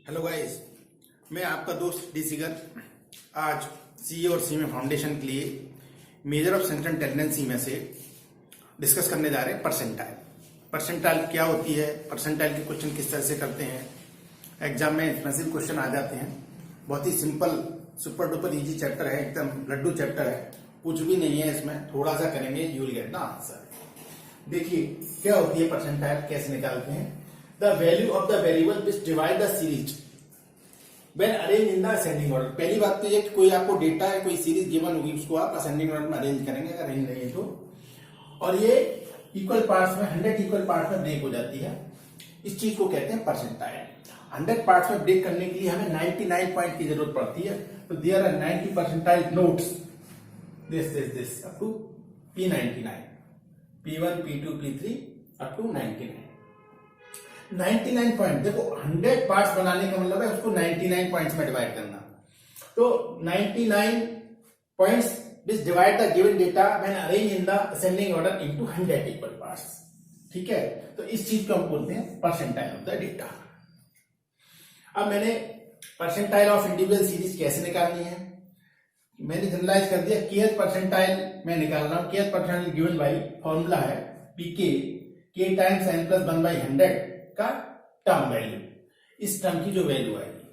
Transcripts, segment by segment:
Hello guys, मैं आपका दोस्त डी सिगर आज सी और सी में फाउंडेशन के लिए मेजर ऑफ सेंट्रल टेंडेंसी में से डिस्कस करने जा रहे हैं परसेंटाइल। परसेंटाइल क्या होती है, परसेंटाइल के क्वेश्चन किस तरह से करते हैं, एग्जाम में एक्सपेंसिव क्वेश्चन आ जाते हैं। बहुत ही simple super duper easy chapter है, एकदम लड्डू चैप्टर है, कुछ भी नहीं है इसमें, थोड़ा सा करेंगे you will get the answer. देखिए क्या होती है परसेंटाइल, कैसे निकालते हैं। The value of the variable which divide the series when arrange in the ascending order. पहली बात तो ये कि कोई आपको डेटा है, कोई सीरीज गिवन होगी, उसको आप असेंडिंग ऑर्डर में अरेंज करेंगे, अगर अरेंज नहीं है तो। और ये इक्वल पार्ट्स में 100 इक्वल पार्ट्स में ब्रेक हो जाती है, इस चीज को कहते हैं परसेंटाइल। 100 पार्ट्स में ब्रेक करने के लिए हमें 99 पॉइंट की जरूरत पड़ती है, तो there are 90 percentile notes this up to P99, P1 P2 P3 up to 99 point. देखो 100 पार्ट्स बनाने का मतलब है उसको 99 पॉइंट्स में डिवाइड करना। तो 99 points which divide the given data when arrange in the ascending order into 100 equal parts. ठीक है, तो इस चीज को हम बोलते हैं परसेंटाइल ऑफ द डेटा। अब मैंने परसेंटाइल ऑफ इंडिविजुअल सीरीज कैसे निकालनी है मैंने जनरलाइज कर दिया। kth परसेंटाइल मैं निकाल रहा हूं। kth percentile given by formula है pk k times n plus 1/100 का टर्म वैल्यू। इस टर्म की जो वैल्यू आएगी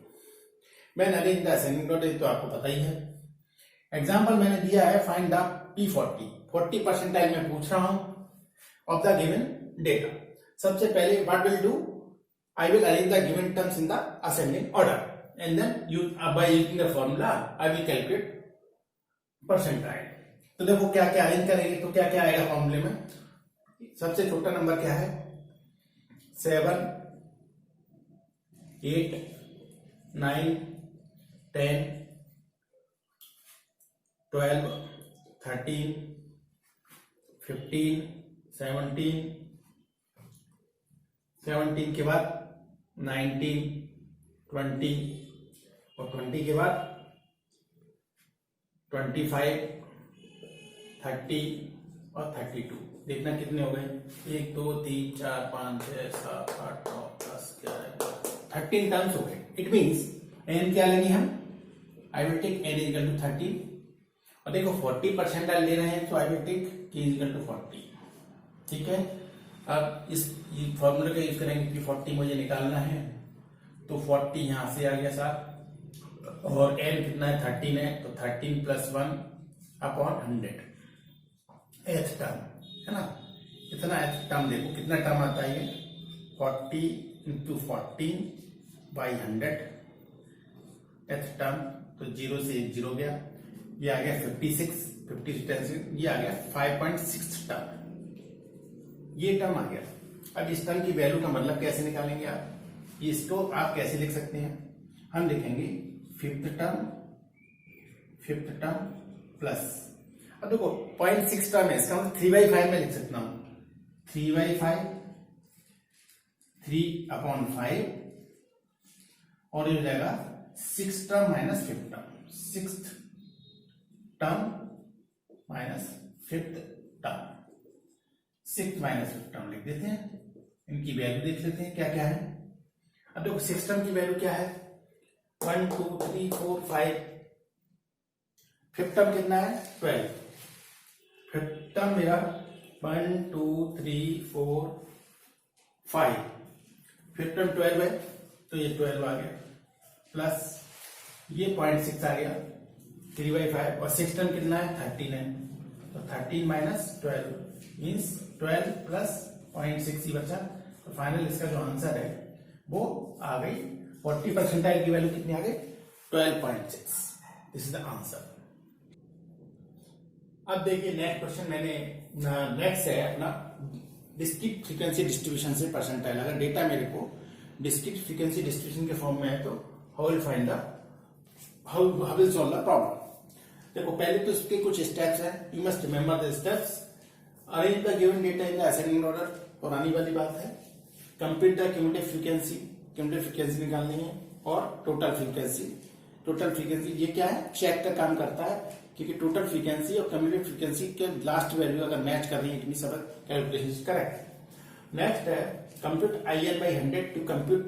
मैंने अरेंज द असेंडिंग ऑर्डर, तो आपको पता ही है। एग्जांपल मैंने दिया है फाइंड द P40 40 परसेंटाइल में पूछ रहा हूं ऑफ द गिवन डेटा। सबसे पहले what will do, I will arrange the given terms in the ascending order and then by using the formula I will calculate percentile. तो देखो क्या क्या अरेंज करेंगे तो क्या क्या आएगा फॉर्मूले में। सबसे छोटा नंबर क्या है, 7 8 9 10 12 13 15 17 के बाद 19 20 और 20 के बाद 25 30 और 32। देखना कितने हो गए, 1 2 3 4 5 6 7 8 9 10 11 13 टर्म्स हो गए। इट मीन्स एन क्या लेंगे हम, I will take N equal to 13। और देखो 40 परसेंटाइल ले रहे हैं तो I will take K equal to 40। ठीक है, अब इस फॉर्मूले का यूज करेंगे कि 40 मुझे निकालना है, तो 40 यहां से आ गया साथ, और n कितना है 13 है, तो 13 प्लस 1 अपॉन 100 एथ टर्म है ना। इतना एथ टर्म देखो कितना टर्म आता है, 40 इंटू 14 बाई 100 एथ टर्म, तो 0 से 1 0 गया, ये आ गया 56 ये आ गया 5.6 टर्म, ये टर्म आ गया। अब इस टर्म की वैल्यू का मतलब कैसे निकालेंगे आप, इसको आप कैसे लिख सकते हैं, हम लिखेंगे फिफ्थ टर्म प्लस, अब देखो 0.6 टर्म है, इसका मतलब 3/5 में लिख सकता हूं, 3/5 3/5 और ये हो जाएगा 6 term minus 5th term, 6th term minus 5th term, 6th minus 5th term लिख देते हैं। इनकी वैल्यू देख लेते हैं क्या क्या है। अब देखो 6th टर्म की वैल्यू क्या है, 1 2 3 4 5। 5th टर्म कितना है 12। 5th टर्म मेरा 1 2 3 4 5। 5th टर्म 12 है, तो ये 12 आ गया, प्लस ये 0.6 आ गया 3/5, और 6th टर्म कितना है 13 है, तो 13 माइनस 12 मीन्स 12 प्लस 0.6 ही बचा। तो फाइनल इसका जो आंसर है वो आ गई 40 परसेंटाइल की वैल्यू कितनी आ गई 12.6। This is the answer. अब देखिए नेक्स्ट क्वेश्चन, मैंने नेक्स्ट है अपना डिस्क्रीट फ्रीक्वेंसी डिस्ट्रीब्यूशन से परसेंटाइल। अगर डेटा मेरे को डिस्क्रीट फ्रीक्वेंसी डिस्ट्रीब्यूशन के फॉर्म में है तो how will find the how will solve the problem. देखो पहले तो इसके कुछ स्टेप्स हैं, you must remember the steps. Arrange the given data in the ascending order, पुरानी वाली बात है। कंप्यूट द क्यूमुलेटिव फ्रीक्वेंसी निकालनी है, और टोटल फ्रीक्वेंसी ये क्या है, चेक का काम करता है, क्योंकि टोटल फ्रीक्वेंसी और क्यूमुलेटिव फ्रीक्वेंसी के लास्ट वैल्यू अगर मैच कर रही है, it means our calculation is correct. Next है compute IN by 100 to compute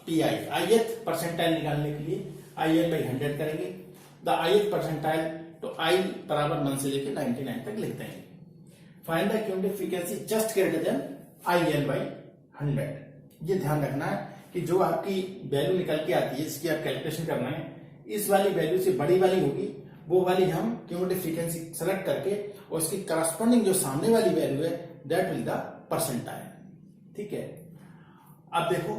PI ith percentile निकालने के लिए IN by 100 करेंगे। द ith परसेंटाइल तो I बराबर 1 से लेकर 99 तक लिखते हैं। Find the cumulative frequency just greater than IN by 100। ये ध्यान रखना है कि जो आपकी वैल्यू निकल के आती है जिसकी आप कैलकुलेशन करना है, इस वाली वैल्यू से बड़ी वाली होगी, वो वाली हम क्यूमुलेटिव फ्रीक्वेंसी सेलेक्ट करके और उसकी करस्पॉन्डिंग जो सामने वाली वैल्यू है दैट विल द परसेंटाइल। ठीक है, अब देखो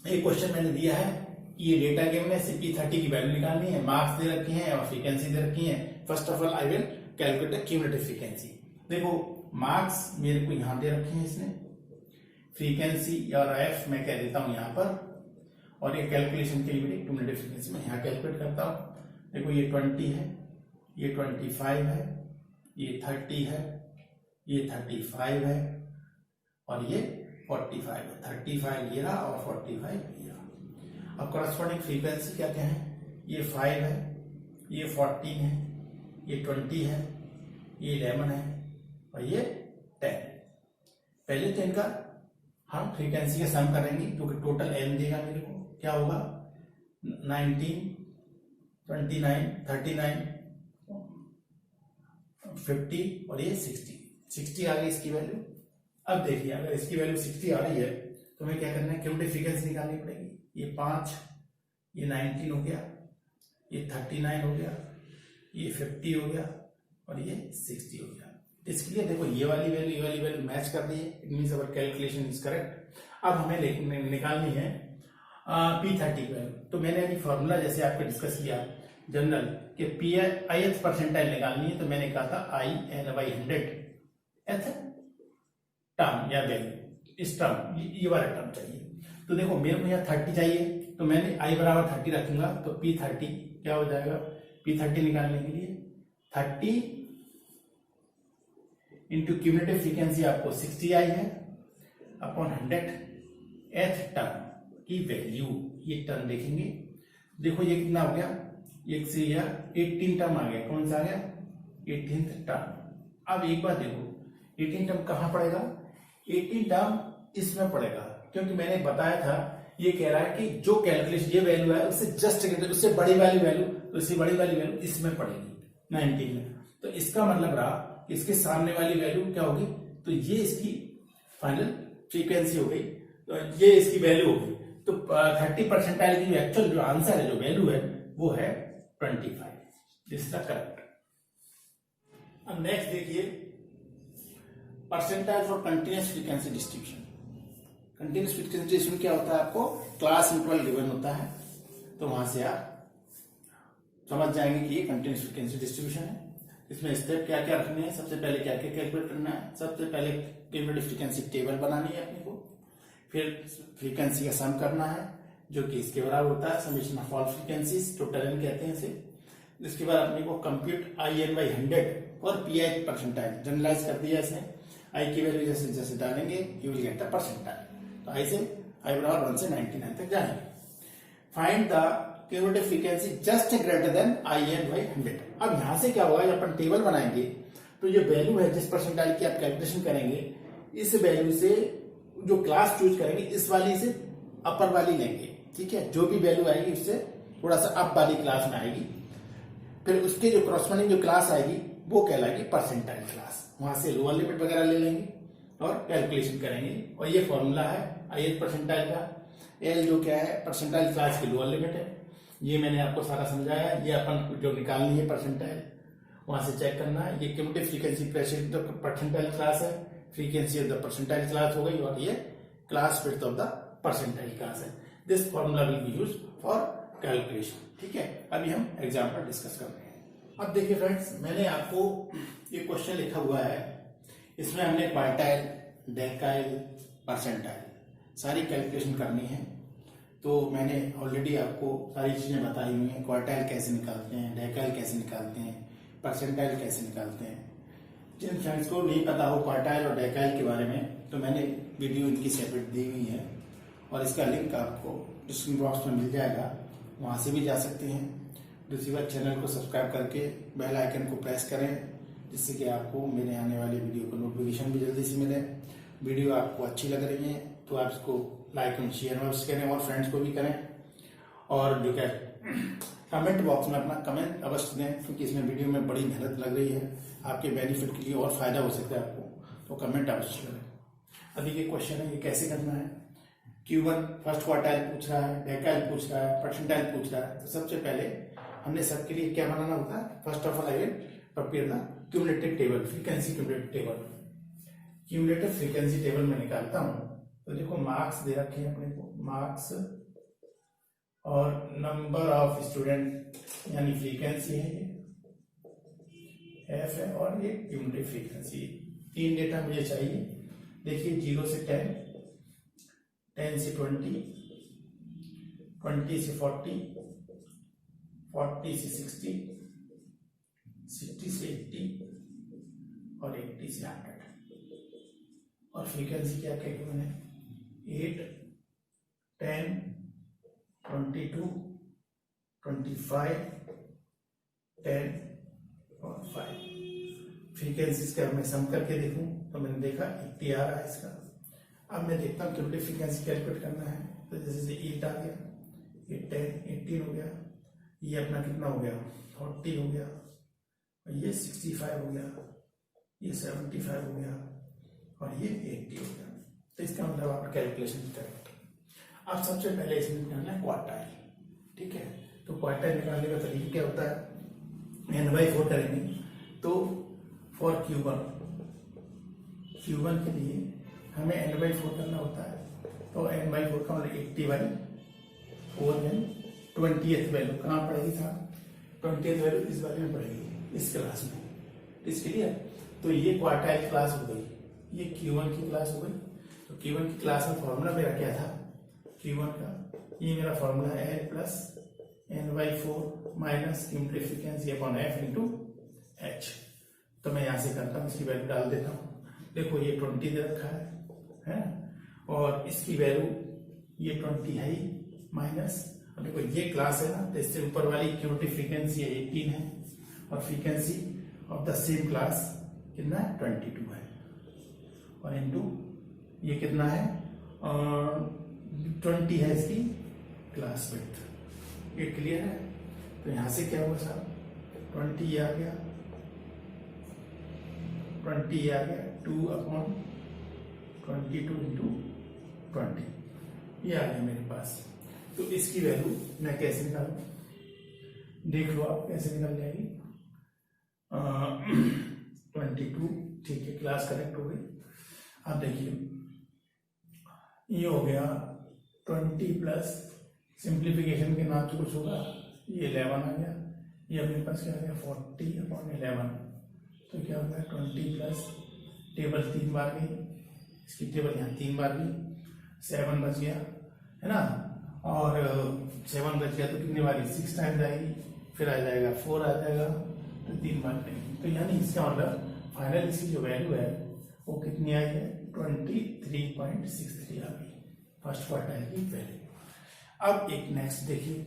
एक क्वेश्चन मैंने दिया है, ये डेटा गिवन है, P30 की वैल्यू निकालनी है, मार्क्स दे रखी है और फ्रीक्वेंसी दे रखी है। First of all I will calculate the cumulative frequency. देखो मार्क्स मेरे को यहां दे रखे हैं इसने, फ्रीक्वेंसी और एफ मैं कह देता हूं यहां पर, और ये कैलकुलेशन के लिए मेरी क्यूमुलेटिव फ्रीक्वेंसी मैं यहां कैलकुलेट करता हूं। देखो ये 20 है, ये 25 है, ये 30 है, ये 35 है और ये 45 है। 35 ये रहा और 45 ये रहा। अब करस्पॉन्डिंग फ्रीक्वेंसी क्या क्या है, ये 5 है, ये 14 है, ये 20 है, ये 11 है और ये 10। पहले तो इनका हम फ्रीक्वेंसी का सम करेंगे क्योंकि टोटल n देगा मेरे को, क्या होगा 19, 29, 39, 50 और ये 60 आ गई इसकी वैल्यू। अब देखिए अगर इसकी वैल्यू 60 आ रही है तो हमें क्या करना है, क्यूमुलेटिव फ्रीक्वेंसी निकालनी पड़ेगी। ये 5, ये 19 हो गया, ये 39 हो गया, ये 50 हो गया और ये 60 हो गया। इसके लिए देखो ये वाली वैल्यू मैच कर रही है, it means our calculation is correct. अब हमें निकालनी है P30 की वैल्यू। तो मैंने अभी फॉर्मूला जैसे आपको डिस्कस किया जनरल कि ith परसेंटाइल निकालनी है, तो मैंने कहा था IN by 100 टर्म या वैल्यू, इस टर्म ये वाला टर्म चाहिए। तो देखो मेरे को यहाँ 30 चाहिए, तो मैंने I बराबर 30 रखूंगा, तो P30 क्या हो जाएगा, P30 निकालने के लिए 30 इंटू क्यूमुलेटिव फ्रीक्वेंसी आपको 60 आई है अपॉन 100 एथ टर्म की वैल्यू, ये टर्म देखेंगे। देखो ये कितना हो गया, एक से यह 18 टर्म आ गया, कौन सा आ गया 18th टर्म। अब एक बात देखो 18 टर्म कहां पड़ेगा, 18 टर्म इसमें पड़ेगा, क्योंकि मैंने बताया था ये कह रहा है कि जो कैलकुलेशन ये वैल्यू है उससे जस्ट उससे बड़ी वाली वैल्यू, तो इससे बड़ी वाली वैल्यू इसमें पड़ेगी 19 में। तो इसका मतलब रहा इसके सामने वाली वैल्यू क्या होगी, तो ये इसकी फाइनल फ्रीक्वेंसी हो गई, तो ये इसकी वैल्यू होगी। तो 30 परसेंटाइल की एक्चुअल जो आंसर है, जो वैल्यू है वो है 25। This is the correct. अब नेक्स्ट देखिए percentile for continuous frequency distribution. Continuous frequency distribution क्या होता है, आपको क्लास इंटरवल गिवन होता है, तो वहां से आप समझ जाएंगे कि ये कंटिन्यूअस फ्रीक्वेंसी डिस्ट्रीब्यूशन है। इसमें स्टेप क्या क्या रखने हैं, सबसे पहले क्या क्या कैलकुलेट करना है। सबसे पहले क्यूमुलेटिव फ्रीक्वेंसी टेबल बनानी है अपने को, फिर फ्रीक्वेंसी का सम करना है जो कि इसके बराबर होता है summation of all frequencies, total n कहते हैं इसे। इसके बाद अपने को कंप्यूट IN by 100 और PI परसेंटाइल जनरलाइज कर दिया इसने। I की वैल्यू जैसे जैसे डालेंगे you will get the percentile. तो I से I बराबर 1 से 99 तक जाएंगे। Find the cumulative frequency just greater than IN by 100। अब यहां से क्या होगा, जब अपन टेबल बनाएंगे तो ये वैल्यू है जिस परसेंटाइल की आप कैलकुलेशन करेंगे, इस वैल्यू से जो क्लास चूज करेंगे इस वाली से अपर वाली लेंगे, ठीक है। जो भी वैल्यू आएगी उससे थोड़ा सा अप वाली क्लास में आएगी, फिर उसके जो करस्पॉन्डिंग जो क्लास आएगी वो कहलाएगी परसेंटाइल क्लास। वहां से लोअर लिमिट वगैरह ले लेंगे और कैलकुलेशन करेंगे। और ये फॉर्मूला है ith परसेंटाइल का, L जो क्या है परसेंटाइल क्लास की लोअर लिमिट है। ये मैंने आपको सारा समझाया। ये अपन जो निकालनी है परसेंटाइल वहां से चेक करना है। ये क्यूमुलेटिव फ्रीक्वेंसी परसेंटाइल क्लास है, frequency of the percentile class हो गई, और ये class width of the percentile class है। This formula will be used for calculation, ठीक है। अभी हम एग्जाम्पल डिस्कस कर रहे हैं। अब देखिए फ्रेंड्स, मैंने आपको ये क्वेश्चन लिखा हुआ है, इसमें हमने क्वार्टाइल, डेकाइल, परसेंटाइल सारी कैलकुलेशन करनी है। तो मैंने ऑलरेडी आपको सारी चीजें बताई हुई हैं, क्वार्टाइल कैसे निकालते हैं, डेकाइल कैसे निकालते हैं, परसेंटाइल कैसे निकालते हैं। जिन फ्रेंड्स को नहीं पता हो क्वार्टाइल और डेकाइल के बारे में, तो मैंने वीडियो इनकी सेपरेट दी हुई है और इसका लिंक आपको डिस्क्रिप्शन बॉक्स में मिल जाएगा, वहां से भी जा सकते हैं। दूसरी बात, चैनल को सब्सक्राइब करके बेल आइकन को प्रेस करें, जिससे कि आपको मेरे आने वाले वीडियो को नोटिफिकेशन भी जल्दी से मिले। वीडियो आपको अच्छी लग रही है तो आप इसको लाइक एंड शेयर अवश्य करें और फ्रेंड्स को भी करें। और जो क्या कमेंट बॉक्स में अपना कमेंट अवश्य दें, क्योंकि इसमें वीडियो में बड़ी मेहनत लग रही है, आपके बेनिफिट के लिए और फायदा हो सकता है आपको, तो कमेंट अवश्य करें। अभी ये क्वेश्चन है, ये कैसे करना है। Q1 फर्स्ट क्वार्टाइल पूछ रहा है, डेकाइल पूछ रहा है, परसेंटाइल पूछ रहा है। तो सबसे पहले हमने सबके लिए क्या बनाना होता है, first of all I will prepare the cumulative table, frequency cumulative table. Cumulative frequency table में निकालता हूं। तो देखो मार्क्स दे रखे हैं अपने को, मार्क्स और नंबर ऑफ स्टूडेंट यानी फ्रीक्वेंसी है ये एफ है, और ये क्यूमुलेटिव फ्रीक्वेंसी। 3 डेटा मुझे चाहिए। देखिए 0 से 10, 10 से 20, 20 से 40, 40 से 60, 60 से 80 और 80 से 100। और फ्रीक्वेंसी क्या क्या मैंने 8, 10, 22, 25, 10 और 5। फ्रीक्वेंसीज का मैं सम करके देखूं तो मैंने देखा 80 आ रहा है इसका। अब मैं देखता हूँ क्यूमुलेटिव फ्रीक्वेंसी कैलकुलेट करना है। तो जैसे 8 आ गया, ये 10, 18 हो गया, ये अपना कितना हो गया 40 हो गया, और ये 65 हो गया, ये 75 हो गया, और ये 80 हो गया। तो इसका मतलब आप कैलकुलेशन करेक्ट। अब सबसे पहले इसमें निकालना है क्वार्टाइल, ठीक है। तो क्वार्टाइल निकालने का तरीका क्या होता है, n/4 करेंगे। तो फॉर Q1 के लिए हमें n/4 करना होता है। तो n/4 का मतलब 80/4 में 20th वैल्यू कहाँ पड़ेगी था, 20th वैल्यू इस वाले में पड़ेगी, इस क्लास में। इसके लिए तो ये क्वार्टाइल क्लास हो गई, ये Q1 की क्लास हो गई। तो Q1 की क्लास में फॉर्मूला मेरा क्या था, Q1 का ये मेरा फॉर्मूला है L plus n/4 minus cumulative frequency upon f into h। तो मैं यहां से करता हूँ, इसकी वैल्यू डाल देता हूँ। देखो ये 20 दे रखा है, और इसकी वैल्यू ये 20 है ही, माइनस देखो ये क्लास है ना, तो इससे ऊपर वाली क्यूमुलेटिव फ्रीक्वेंसी 18 है, और frequency of the same class कितना है 22 है, और इंटू ये कितना है 20 है इसकी क्लास विड्थ। ये क्लियर है। तो यहां से क्या होगा साहब, 20 आ गया, 20 आ गया, 2/22 इंटू 20, ये आ गया मेरे पास। तो इसकी वैल्यू मैं कैसे निकालूं, देख लो आप कैसे निकल जाएगी। 22, ठीक है, क्लास करेक्ट हो गई। अब देखिए ये हो गया 20 प्लस सिंप्लीफिकेशन के नाम से कुछ होगा, ये 11 आ गया, ये अपने पास क्या आ गया 40/11। तो क्या हो गया 20 प्लस टेबल 3 बार गई, इसकी टेबल यहाँ 3 बार गई, 7 बच गया है ना, और 7 बच गया तो कितनी बारी 6 टाइम्स आएगी, फिर आ जाएगा 4 आ जाएगा, तो 3 बार नहीं। तो यानी इसका मतलब फाइनल इसकी जो वैल्यू है वो कितनी आई है 23.63 आ गई, फर्स्ट क्वार्टाइल की वैल्यू। अब एक नेक्स्ट देखिए,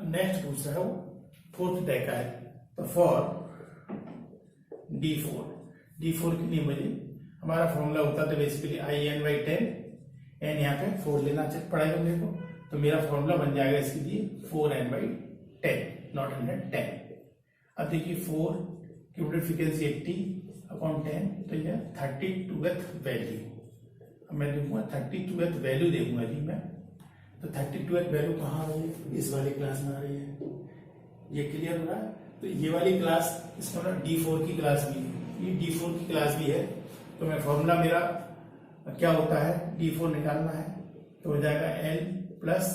नेक्स्ट पूछ रहा है वो फोर्थ डेकाइल। तो फॉर D4 के लिए मुझे हमारा फॉर्मूला होता था बेसिकली IN/10, n यहाँ पे 4 लेना पड़ेगा मेरे को। तो मेरा फॉर्मूला बन जाएगा इसके लिए 4n/10, नॉट 110। अब देखिए 4 क्यूमुलेटिव फ्रीक्वेंसी 80/10, तो यह 32th वैल्यू। अब मैं देखूंगा 32th वैल्यू देखूंगा जी मैं। तो 32th वैल्यू कहाँ आ रही है, इस वाली क्लास में आ रही है। ये क्लियर हो रहा है। तो ये वाली क्लास इसका मतलब D4 की क्लास भी है, ये D4 की क्लास भी है। तो मैं फॉर्मूला मेरा क्या होता है, D4 निकालना है तो हो जाएगा L प्लस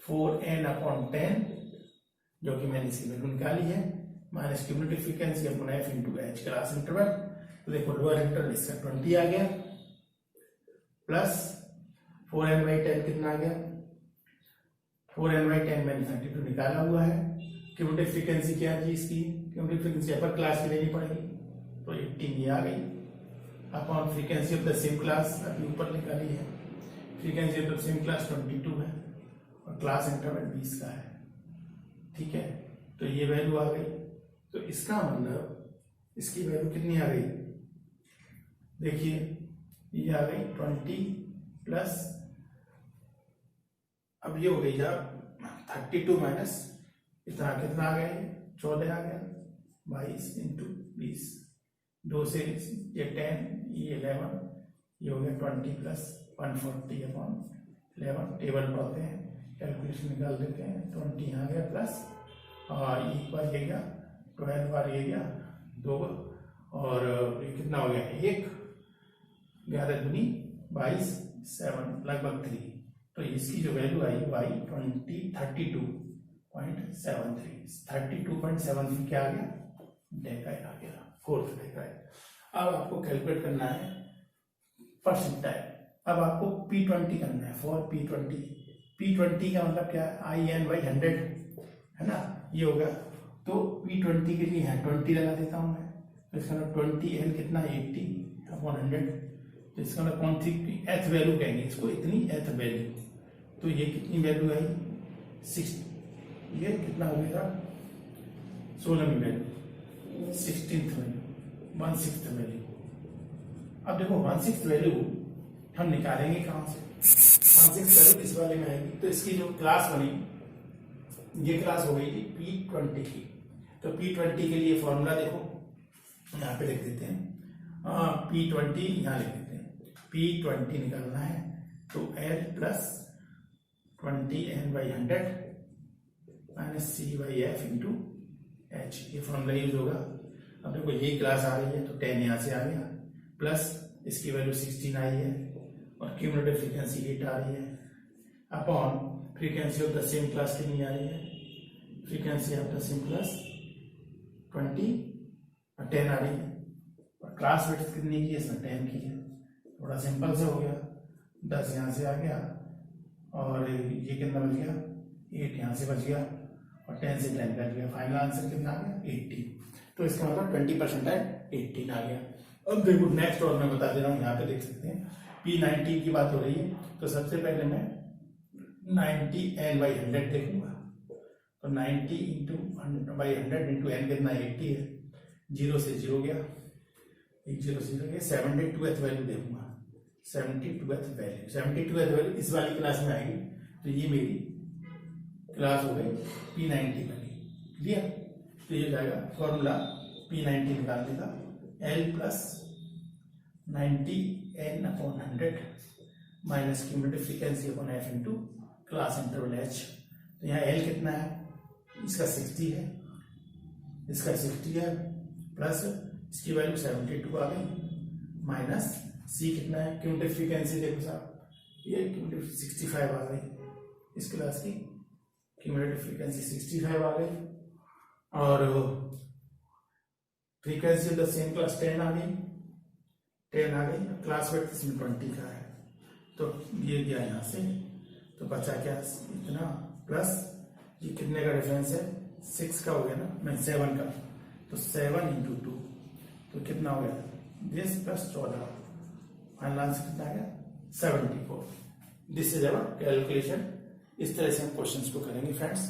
4n/10, जो कि मैंने इसकी वैल्यू निकाली है, minus cumulative frequency upon f into h class interval. तो देखो लोअर इंटरवल इसका 20 आ गया, प्लस 4n/10 कितना आ गया, 4n/10 मैंने 32 निकाला हुआ है। क्यूमुलेटिव फ्रीक्वेंसी क्या है जी इसकी, क्यूमुलेटिव फ्रीक्वेंसी अपर क्लास की लेनी पड़ेगी, तो 18 ये आ गई, upon frequency of the same class अभी ऊपर निकाली है, frequency of the same class 22 है, और क्लास इंटरवल 20 का है, ठीक है। तो ये वैल्यू आ गई। तो इसका मतलब इसकी वैल्यू कितनी आ गई, देखिए ये आ गई 20 प्लस, अब ये हो गई जब 32 माइनस इतना कितना आ गया, 14 आ गया, 22 इंटू 20, 2 से ये 10, ये 11, ये हो गया 20 प्लस 140 अपॉन 11, टेबल पढ़ते हैं, कैलकुलेशन निकाल देते हैं, 20 आ गया प्लस, और एक बार ये गया 12 बार ये गया 2, और ये कितना हो गया 1, 11 दूनी 22, 7 लगभग 3, तो इसकी जो वैल्यू आई y 32.73 क्या आ गया, डेकाइड आ गया, 4th डेकाइड। अब आपको कैलकुलेट करना है परसेंटाइल। अब आपको P20 करना है, फॉर P20, P20 का मतलब क्या है, IN/100 है ना, ये होगा, तो P20 के लिए यहाँ 20 लगा देता हूँ मैं, तो इसका मतलब 20N कितना 80/100, तो इसका मतलब कौन सी एथ वैल्यू कहेंगे इसको, इतनी एथ वैल्यू, तो ये कितनी वैल्यू आई 6, ये कितना हो गया 16वीं वैल्यू, 16th वैल्यू, 1/6 वैल्यू। अब देखो 1/6 वैल्यू हम निकालेंगे कहां से, 1/6 वैल्यू किस वाले में आएगी, तो इसकी जो क्लास बनी, ये क्लास हो गई थी P20 की, तो P20 के लिए फॉर्मूला देखो यहाँ पे लिख देते हैं, P20 यहाँ लिख देते हैं, P20 निकालना है तो L plus 20N/100 minus C/F into H, ये फॉर्मूला यूज होगा। अब देखो ये क्लास आ रही है तो 10 यहाँ से आ गया, प्लस इसकी वैल्यू 16 आई है, और क्यूमुलेटिव फ्रीक्वेंसी 8 आ रही है, upon frequency of the same class कितनी आ रही है, frequency of the same class 20 और 10 आ रही है, और क्लास विड्थ कितनी की है इसमें 10 की है, थोड़ा सिंपल से हो गया, 10 यहाँ से आ गया, और ये कितना बच गया 8 यहाँ से बच गया, और 10 से 10 कट गया, फाइनल आंसर कितना आ गया 80, तो इसका मतलब 20% 18 आ गया। अब देखो नेक्स्ट और मैं बता दे रहा हूँ, यहाँ पे देख सकते हैं P19 की बात हो रही है, तो सबसे पहले मैं 90N/100 देखूंगा, तो 90 इंटू 100 इंटू N कितना 80 है, 0 से 0 गया, 1 0 से 0 गया, 72th वैल्यू देखूंगा, 72th वैल्यू इस वाली क्लास में आएगी, तो ये मेरी क्लास हो गई P90 वाली, क्लियर। तो ये जाएगा फॉर्मूला P90 निकालने का, L plus 90N/100 minus cumulative frequency upon F into class interval H, तो यहाँ L कितना है, इसका 60 है, इसका 60 है, प्लस इसकी वैल्यू 72 आ गई, माइनस C कितना है, क्यूमुलेटिव फ्रीक्वेंसी देखो साहब, ये क्यूमुलेटिव 65 आ गई, इस क्लास की क्यूमुलेटिव फ्रीक्वेंसी 65 आ गई, और frequency of the same class 10 आ गई, क्लास विड्थ इसमें 20 का है, तो ये गया यहाँ से, तो बचा क्या इतना, प्लस ये कितने का डिफरेंस है 6 का हो गया ना, मैं 7 का, तो 7 इंटू 2, तो कितना हो गया 10 प्लस 14, फाइनल आंसर कितना आ गया 74। This is our calculation. इस तरह से हम क्वेश्चंस को करेंगे फ्रेंड्स।